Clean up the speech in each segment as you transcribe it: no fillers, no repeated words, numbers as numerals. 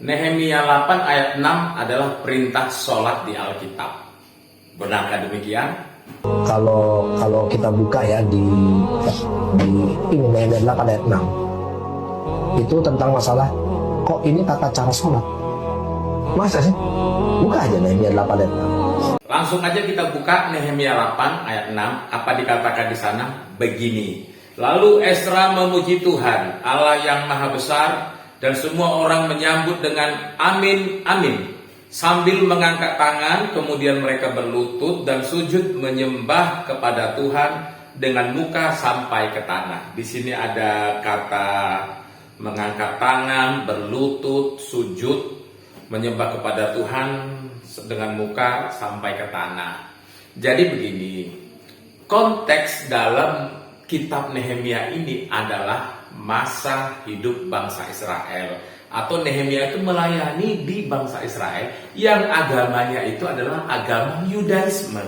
Nehemia 8 ayat 6 adalah perintah sholat di Alkitab. Benarkah demikian? Kalau kita buka ya di ini Nehemia 8 ayat 6 itu tentang masalah kok ini tata cara sholat. Masa sih? Buka aja Nehemia 8 ayat 6. Langsung aja kita buka Nehemia 8 ayat 6. Apa dikatakan di sana? Begini. Lalu Esra memuji Tuhan, Allah yang maha besar, dan semua orang menyambut dengan amin, amin. Sambil mengangkat tangan, kemudian mereka berlutut dan sujud menyembah kepada Tuhan dengan muka sampai ke tanah. Di sini ada kata mengangkat tangan, berlutut, sujud, menyembah kepada Tuhan dengan muka sampai ke tanah. Jadi begini, konteks dalam kitab Nehemia ini adalah masa hidup bangsa Israel, atau Nehemia itu melayani di bangsa Israel yang agamanya itu adalah agama Yudaisme.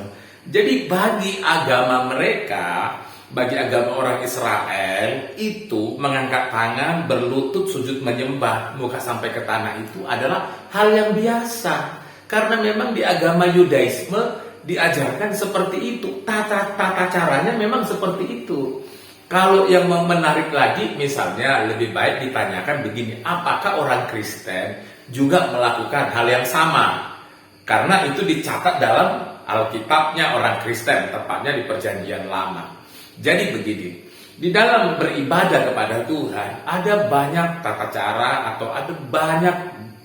Jadi bagi agama mereka, bagi agama orang Israel itu mengangkat tangan, berlutut, sujud menyembah muka sampai ke tanah itu adalah hal yang biasa. Karena memang di agama Yudaisme diajarkan seperti itu, tata caranya memang seperti itu. Kalau yang menarik lagi, misalnya lebih baik ditanyakan begini, apakah orang Kristen juga melakukan hal yang sama? Karena itu dicatat dalam Alkitabnya orang Kristen, tepatnya di Perjanjian Lama. Jadi begini, di dalam beribadah kepada Tuhan ada banyak tata cara atau ada banyak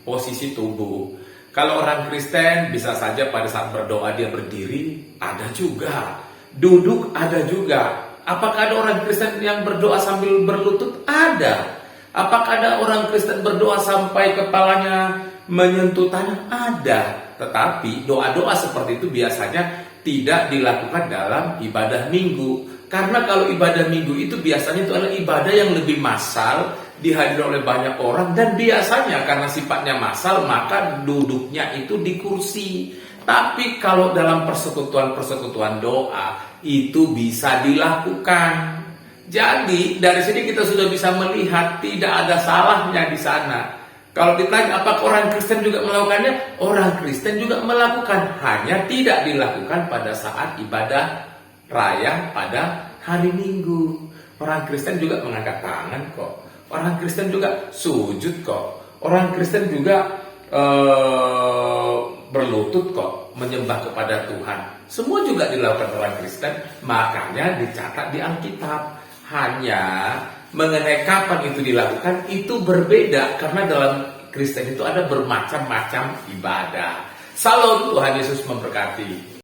posisi tubuh. Kalau orang Kristen bisa saja pada saat berdoa dia berdiri, ada juga. Duduk ada juga. Apakah ada orang Kristen yang berdoa sambil berlutut? Ada. Apakah ada orang Kristen berdoa sampai kepalanya menyentuh tanah? Ada. Tetapi doa-doa seperti itu biasanya tidak dilakukan dalam ibadah minggu. Karena kalau ibadah minggu itu biasanya itu adalah ibadah yang lebih massal, dihadiri oleh banyak orang, dan biasanya karena sifatnya massal maka duduknya itu di kursi. Tapi kalau dalam persekutuan doa itu bisa dilakukan. Jadi dari sini kita sudah bisa melihat tidak ada salahnya di sana. Kalau ditanya apakah orang Kristen juga melakukannya, orang Kristen juga melakukan, hanya tidak dilakukan pada saat ibadah raya pada hari Minggu. Orang Kristen juga mengangkat tangan kok. Orang Kristen juga sujud kok. Orang Kristen juga berlutut kok, menyembah kepada Tuhan. Semua juga dilakukan orang Kristen, makanya dicatat di Alkitab. Hanya mengenai kapan itu dilakukan itu berbeda, karena dalam Kristen itu ada bermacam-macam ibadah. Salam, Tuhan Yesus memberkati.